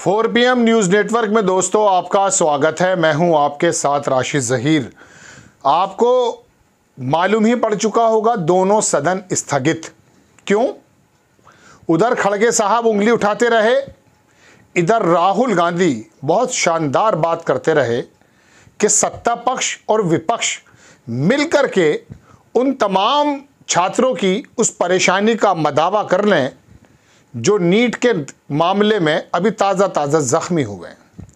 4 PM news network में दोस्तों आपका स्वागत है। मैं हूं आपके साथ राशिद ज़हीर। आपको मालूम ही पड़ चुका होगा दोनों सदन स्थगित क्यों। उधर खड़गे साहब उंगली उठाते रहे, इधर राहुल गांधी बहुत शानदार बात करते रहे कि सत्ता पक्ष और विपक्ष मिलकर के उन तमाम छात्रों की उस परेशानी का मदावा कर लें जो नीट के मामले में अभी ताज़ा ज़ख्मी हुए हैं।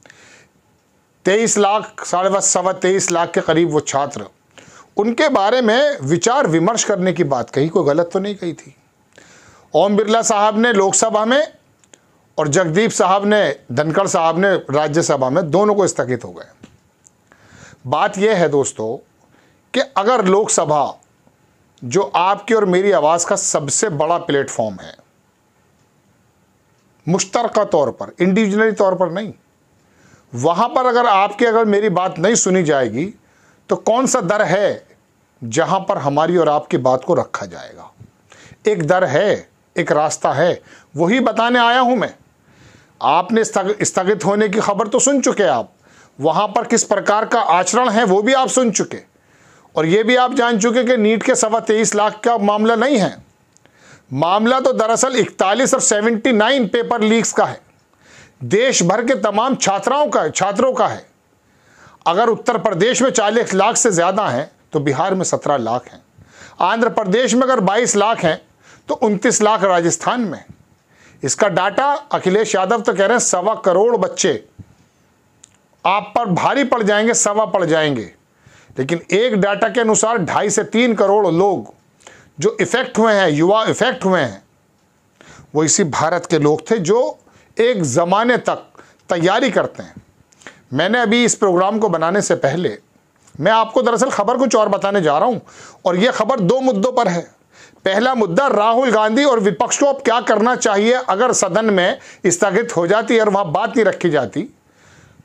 23 लाख सवा 23 लाख के करीब वो छात्र, उनके बारे में विचार विमर्श करने की बात कही, कोई गलत तो नहीं कही थी। ओम बिरला साहब ने लोकसभा में और जगदीप साहब ने, धनखड़ साहब ने राज्यसभा में, दोनों को स्थगित हो गए। बात यह है दोस्तों कि अगर लोकसभा जो आपकी और मेरी आवाज़ का सबसे बड़ा प्लेटफॉर्म है, मुश्तरका तौर पर, इंडिविजुअली तौर पर नहीं, वहाँ पर अगर मेरी बात नहीं सुनी जाएगी तो कौन सा दर है जहाँ पर हमारी और आपकी बात को रखा जाएगा। एक दर है, एक रास्ता है, वही बताने आया हूँ मैं। आपने स्थगित होने की खबर तो सुन चुके, आप वहाँ पर किस प्रकार का आचरण है वो भी आप सुन चुके, और ये भी आप जान चुके कि नीट के सवा 23 लाख का मामला नहीं है। मामला तो दरअसल 41 और 79 पेपर लीक्स का है, देश भर के तमाम छात्रों का है। अगर उत्तर प्रदेश में 40 लाख से ज़्यादा हैं तो बिहार में 17 लाख हैं, आंध्र प्रदेश में अगर 22 लाख हैं तो 29 लाख राजस्थान में। इसका डाटा अखिलेश यादव तो कह रहे हैं 1.25 करोड़ बच्चे आप पर भारी पड़ जाएंगे, सवा पड़ जाएंगे। लेकिन एक डाटा के अनुसार 2.5 से 3 करोड़ लोग जो इफेक्ट हुए हैं, युवा इफेक्ट हुए हैं, वो इसी भारत के लोग थे जो एक ज़माने तक तैयारी करते हैं। मैंने अभी इस प्रोग्राम को बनाने से पहले मैं आपको दरअसल खबर कुछ और बताने जा रहा हूं, और यह खबर 2 मुद्दों पर है। पहला मुद्दा, राहुल गांधी और विपक्ष को अब क्या करना चाहिए अगर सदन में स्थगित हो जाती है और वहां बात नहीं रखी जाती,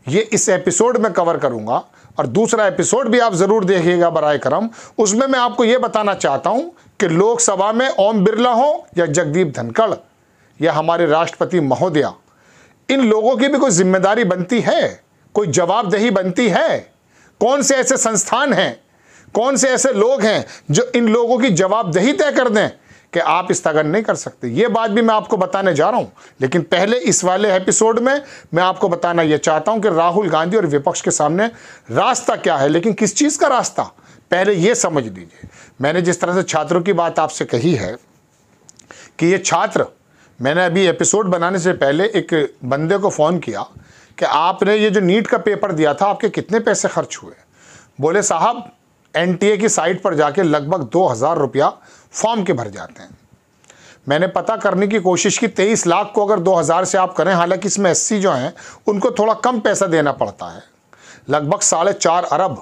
ये इस एपिसोड में कवर करूंगा। और दूसरा एपिसोड भी आप ज़रूर देखिएगा बराए करम, उसमें मैं आपको ये बताना चाहता हूं कि लोकसभा में ओम बिरला हो या जगदीप धनखड़ या हमारे राष्ट्रपति महोदया, इन लोगों की भी कोई जिम्मेदारी बनती है, कोई जवाबदेही बनती है। कौन से ऐसे संस्थान हैं, कौन से ऐसे लोग हैं जो इन लोगों की जवाबदेही तय कर दें कि आप स्थगन नहीं कर सकते। ये बात भी मैं आपको बताने जा रहा हूं। लेकिन पहले इस वाले एपिसोड में मैं आपको बताना यह चाहता हूं कि राहुल गांधी और विपक्ष के सामने रास्ता क्या है। लेकिन किस चीज़ का रास्ता, पहले ये समझ लीजिए। मैंने जिस तरह से छात्रों की बात आपसे कही है कि ये छात्र, मैंने अभी एपिसोड बनाने से पहले एक बंदे को फ़ोन किया कि आपने ये जो नीट का पेपर दिया था, आपके कितने पैसे खर्च हुए। बोले साहब NTA की साइट पर जाके लगभग 2000 रुपया फॉर्म के भर जाते हैं। मैंने पता करने की कोशिश की, 23 लाख को अगर 2000 से आप करें, हालांकि इसमें SC जो हैं उनको थोड़ा कम पैसा देना पड़ता है, लगभग 4.5 अरब,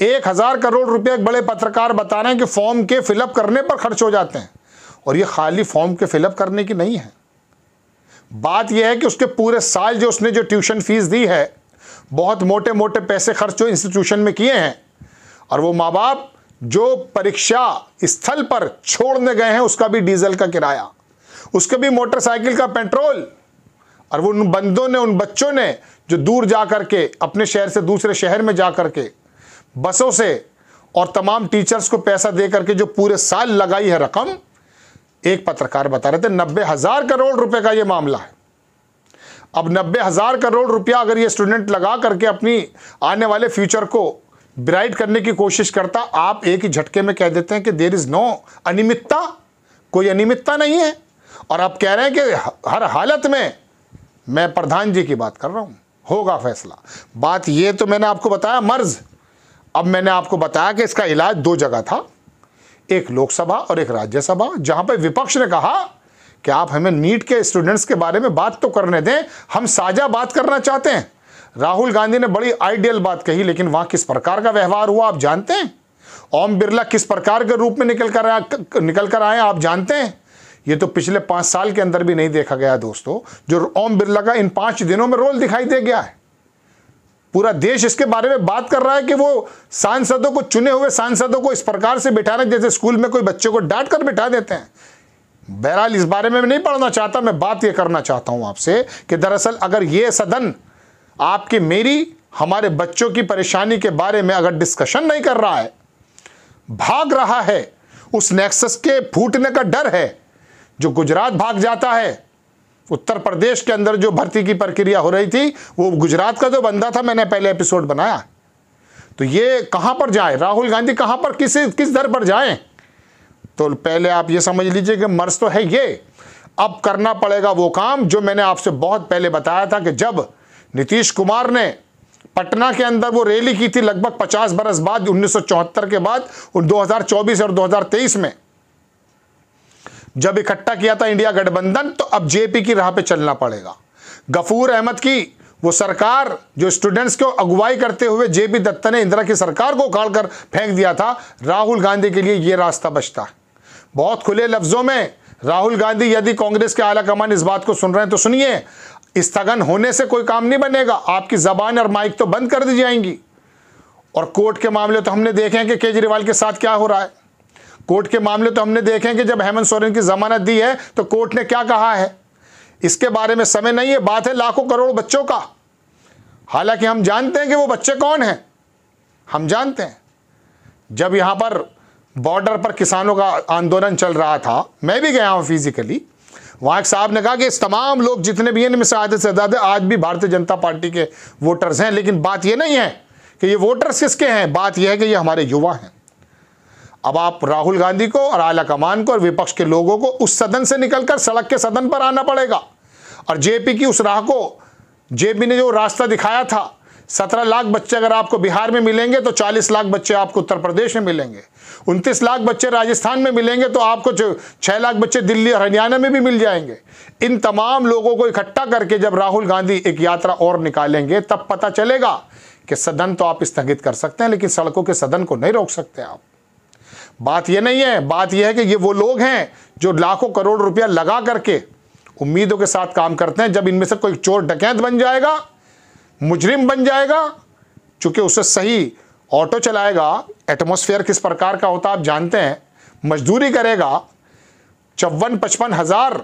1000 करोड़ रुपये एक बड़े पत्रकार बता रहे हैं कि फॉर्म के फिलअप करने पर खर्च हो जाते हैं। और ये खाली फॉर्म के फिलअप करने की नहीं है, बात यह है कि उसके पूरे साल जो उसने जो ट्यूशन फीस दी है, बहुत मोटे मोटे पैसे खर्च जो इंस्टीट्यूशन में किए हैं, और वो माँ बाप जो परीक्षा स्थल पर छोड़ने गए हैं उसका भी डीजल का किराया, उसके भी मोटरसाइकिल का पेट्रोल, और वो उन बंदों ने, उन बच्चों ने जो दूर जा कर के अपने शहर से दूसरे शहर में जा कर के बसों से, और तमाम टीचर्स को पैसा दे करके जो पूरे साल लगाई है रकम, एक पत्रकार बता रहे थे 90,000 करोड़ रुपए का ये मामला है। अब 90,000 करोड़ रुपया अगर ये स्टूडेंट लगा करके अपनी आने वाले फ्यूचर को ब्राइट करने की कोशिश करता, आप एक ही झटके में कह देते हैं कि देयर इज नो अनियमितता, कोई अनियमितता नहीं है। और आप कह रहे हैं कि हर हालत में, मैं प्रधान जी की बात कर रहा हूं, होगा फैसला। बात ये तो मैंने आपको बताया मर्ज। अब मैंने आपको बताया कि इसका इलाज 2 जगह था, एक लोकसभा और एक राज्यसभा, जहां पर विपक्ष ने कहा कि आप हमें नीट के स्टूडेंट्स के बारे में बात तो करने दें, हम साझा बात करना चाहते हैं। राहुल गांधी ने बड़ी आइडियल बात कही, लेकिन वहां किस प्रकार का व्यवहार हुआ आप जानते हैं। ओम बिरला किस प्रकार के रूप में निकल कर आए आप जानते हैं। ये तो पिछले 5 साल के अंदर भी नहीं देखा गया दोस्तों, जो ओम बिरला का इन 5 दिनों में रोल दिखाई दे गया है। पूरा देश इसके बारे में बात कर रहा है कि वो सांसदों को, चुने हुए सांसदों को इस प्रकार से बिठा रहे जैसे स्कूल में कोई बच्चे को डांट कर बिठा देते हैं। बहरहाल इस बारे में मैं नहीं पढ़ना चाहता, मैं बात ये करना चाहता हूं आपसे कि दरअसल अगर ये सदन आपकी मेरी हमारे बच्चों की परेशानी के बारे में अगर डिस्कशन नहीं कर रहा है, भाग रहा है, उस नेक्सस के फूटने का डर है, जो गुजरात भाग जाता है, उत्तर प्रदेश के अंदर जो भर्ती की प्रक्रिया हो रही थी वो गुजरात का जो बंदा था, मैंने पहले एपिसोड बनाया, तो ये कहां पर जाए राहुल गांधी, कहां पर किस दर पर जाएं? तो पहले आप ये समझ लीजिए कि मर्ज तो है ये, अब करना पड़ेगा वो काम जो मैंने आपसे बहुत पहले बताया था कि जब नीतीश कुमार ने पटना के अंदर वो रैली की थी लगभग 50 बरस बाद, 1974 के बाद, 2024 और 2023 में जब इकट्ठा किया था इंडिया गठबंधन, तो अब जेपी की राह पे चलना पड़ेगा। गफूर अहमद की वो सरकार जो स्टूडेंट्स को अगुवाई करते हुए जेपी दत्ता ने इंदिरा की सरकार को उखाड़कर फेंक दिया था, राहुल गांधी के लिए ये रास्ता बचता है। बहुत खुले लफ्जों में राहुल गांधी, यदि कांग्रेस के आला कमान इस बात को सुन रहे हैं तो सुनिए, स्थगन होने से कोई काम नहीं बनेगा, आपकी जबान और माइक तो बंद कर दी जाएंगी। और कोर्ट के मामले तो हमने देखे हैं कि केजरीवाल के साथ क्या हो रहा है, कोर्ट के मामले तो हमने देखे हैं कि जब हेमंत सोरेन की जमानत दी है तो कोर्ट ने क्या कहा है। इसके बारे में समय नहीं है, बात है लाखों करोड़ बच्चों का। हालांकि हम जानते हैं कि वो बच्चे कौन हैं, हम जानते हैं। जब यहां पर बॉर्डर पर किसानों का आंदोलन चल रहा था, मैं भी गया हूं फिजिकली, वहां एक साहब ने कहा कि इस तमाम लोग जितने भी हैं इनमें से आधे से ज्यादा आज भी भारतीय जनता पार्टी के वोटर्स हैं। लेकिन बात यह नहीं है कि ये वोटर्स किसके हैं, बात यह है कि ये हमारे युवा हैं। अब आप राहुल गांधी को और आला कमान को और विपक्ष के लोगों को उस सदन से निकलकर सड़क के सदन पर आना पड़ेगा। और जेपी की उस राह को, जेपी ने जो रास्ता दिखाया था, 17 लाख बच्चे अगर आपको बिहार में मिलेंगे तो 40 लाख बच्चे आपको उत्तर प्रदेश में मिलेंगे, 29 लाख बच्चे राजस्थान में मिलेंगे तो आपको 6 लाख बच्चे दिल्ली और हरियाणा में भी मिल जाएंगे। इन तमाम लोगों को इकट्ठा करके जब राहुल गांधी एक यात्रा और निकालेंगे, तब पता चलेगा कि सदन तो आप स्थगित कर सकते हैं, लेकिन सड़कों के सदन को नहीं रोक सकते आप। बात यह नहीं है, बात यह है कि ये वो लोग हैं जो लाखों करोड़ रुपया लगा करके उम्मीदों के साथ काम करते हैं। जब इनमें से कोई चोर डकैत बन जाएगा, मुजरिम बन जाएगा, चूंकि उसे सही ऑटो चलाएगा, एटमॉस्फेयर किस प्रकार का होता आप जानते हैं, मजदूरी करेगा, 54-55 हज़ार,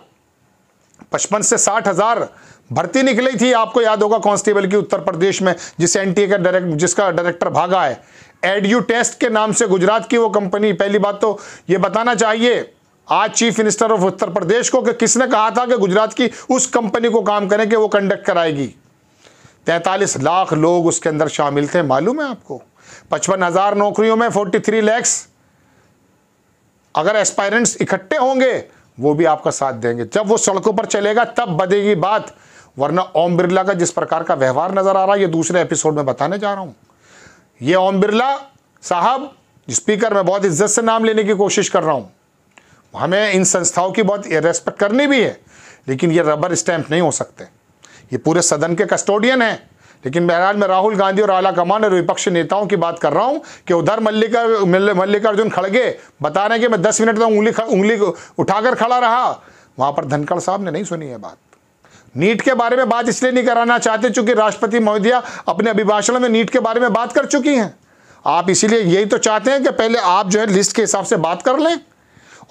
55 से 60 हज़ार भर्ती निकली थी, आपको याद होगा कांस्टेबल की उत्तर प्रदेश में, जिस एनटीए का जिसका डायरेक्टर भागा है। एडयू टेस्ट के नाम से गुजरात की वो कंपनी, पहली बात तो ये बताना चाहिए आज chief minister of Uttar Pradesh को कि किसने कहा था कि गुजरात की उस कंपनी को काम करें कि वो कंडक्ट कराएगी। 43 लाख लोग उसके अंदर शामिल थे, मालूम है आपको। 55 हज़ार नौकरियों में 43 लाख अगर एस्पायरेंट्स इकट्ठे होंगे वो भी आपका साथ देंगे। जब वो सड़कों पर चलेगा तब बदेगी बात, वरना ओम बिरला का जिस प्रकार का व्यवहार नजर आ रहा है, ये दूसरे एपिसोड में बताने जा रहा हूं। ये ओम बिरला साहब, स्पीकर में बहुत इज्जत से नाम लेने की कोशिश कर रहा हूं, हमें इन संस्थाओं की बहुत रेस्पेक्ट करनी भी है, लेकिन ये रबर स्टैंप नहीं हो सकते। ये पूरे सदन के कस्टोडियन हैं। लेकिन बहरहाल मैं राहुल गांधी और आला कमान और विपक्षी नेताओं की बात कर रहा हूं कि उधर मल्लिकार्जुन खड़गे बता रहे हैं कि मैं 10 मिनट तक उंगली उठाकर खड़ा रहा, वहां पर धनखड़ साहब ने नहीं सुनी है बात। नीट के बारे में बात इसलिए नहीं कराना चाहते क्योंकि राष्ट्रपति महोदया अपने अभिभाषण में नीट के बारे में बात कर चुकी हैं। आप इसीलिए यही तो चाहते हैं कि पहले आप जो है लिस्ट के हिसाब से बात कर लें,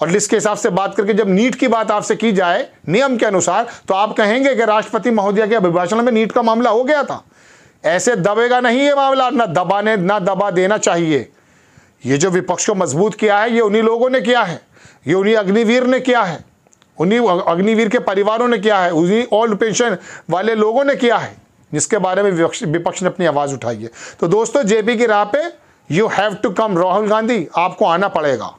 और लिस्ट के हिसाब से बात करके जब नीट की बात आपसे की जाए नियम के अनुसार, तो आप कहेंगे कि राष्ट्रपति महोदया के अभिभाषण में नीट का मामला हो गया था। ऐसे दबेगा नहीं ये मामला, ना दबा देना चाहिए। ये जो विपक्ष को मजबूत किया है, ये उन्हीं लोगों ने किया है, ये उन्हीं अग्निवीर ने किया है, उन्हीं अग्निवीर के परिवारों ने किया है, उन्हीं ओल्ड पेंशन वाले लोगों ने किया है, जिसके बारे में विपक्ष ने अपनी आवाज उठाई है। तो दोस्तों, जेपी की राह पे you have to come. Rahul Gandhi, आपको आना पड़ेगा,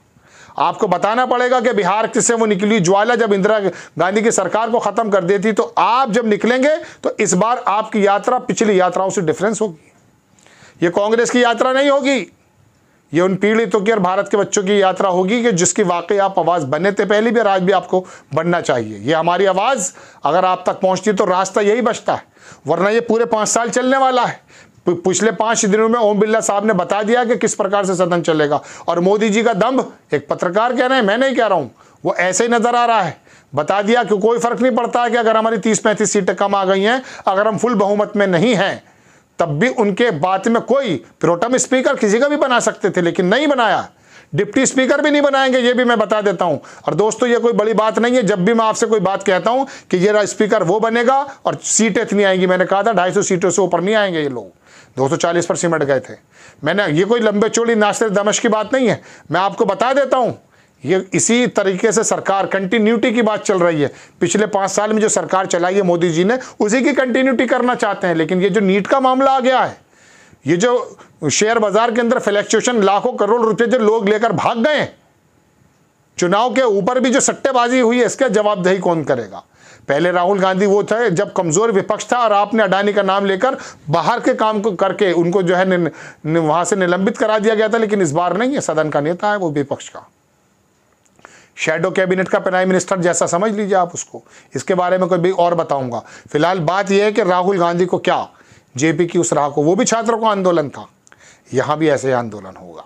आपको बताना पड़ेगा कि बिहार से वो निकली ज्वाला जब इंदिरा गांधी की सरकार को खत्म कर देती, तो आप जब निकलेंगे तो इस बार आपकी यात्रा पिछली यात्राओं से डिफरेंस होगी। ये कांग्रेस की यात्रा नहीं होगी, ये उन पीड़ितों की और भारत के बच्चों की यात्रा होगी कि जिसकी वाकई आप आवाज़ बने थे पहले भी और आज भी आपको बनना चाहिए। ये हमारी आवाज़ अगर आप तक पहुंचती तो रास्ता यही बचता है, वरना ये पूरे 5 साल चलने वाला है। पिछले 5 दिनों में ओम बिरला साहब ने बता दिया कि किस प्रकार से सदन चलेगा, और मोदी जी का दम्भ, एक पत्रकार कह रहे हैं, मैं नहीं कह रहा हूं, वो ऐसे ही नजर आ रहा है, बता दिया कि कोई फर्क नहीं पड़ता है कि अगर हमारी 30-35 सीटें कम आ गई हैं, अगर हम फुल बहुमत में नहीं हैं, तब भी उनके बात में कोई प्रोटेम स्पीकर किसी का भी बना सकते थे, लेकिन नहीं बनाया। डिप्टी स्पीकर भी नहीं बनाएंगे, ये भी मैं बता देता हूं। और दोस्तों ये कोई बड़ी बात नहीं है, जब भी मैं आपसे कोई बात कहता हूं कि ये स्पीकर वो बनेगा और सीटें इतनी आएंगी, मैंने कहा था 250 सीटों से ऊपर नहीं आएंगे ये लोग, 240 पर सिमट गए थे। मैंने ये कोई लंबे चौड़ी नाश्ते दमश की बात नहीं है, मैं आपको बता देता हूं। ये इसी तरीके से सरकार कंटिन्यूटी की बात चल रही है। पिछले 5 साल में जो सरकार चलाई है मोदी जी ने, उसी की कंटिन्यूटी करना चाहते हैं। लेकिन ये जो नीट का मामला आ गया है, ये जो शेयर बाजार के अंदर फ्लैक्चुएशन लाखों करोड़ रुपए जो लोग लेकर भाग गए, चुनाव के ऊपर भी जो सट्टेबाजी हुई है, इसका जवाबदेही कौन करेगा? पहले राहुल गांधी वो थे जब कमजोर विपक्ष था और आपने अडानी का नाम लेकर बाहर के काम को करके उनको जो है वहां से निलंबित करा दिया गया था। लेकिन इस बार नहीं है, सदन का नेता है वो विपक्ष का, शैडो कैबिनेट का प्राइम मिनिस्टर जैसा समझ लीजिए आप उसको। इसके बारे में कोई भी और बताऊंगा। फिलहाल बात यह है कि राहुल गांधी को क्या जेपी की उस राह को, वो भी छात्रों का आंदोलन था, यहां भी ऐसे आंदोलन होगा।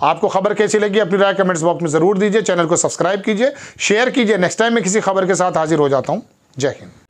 आपको खबर कैसी लगी अपनी राय कमेंट्स बॉक्स में जरूर दीजिए। चैनल को सब्सक्राइब कीजिए, शेयर कीजिए। नेक्स्ट टाइम मैं किसी खबर के साथ हाजिर हो जाता हूं। जय हिंद।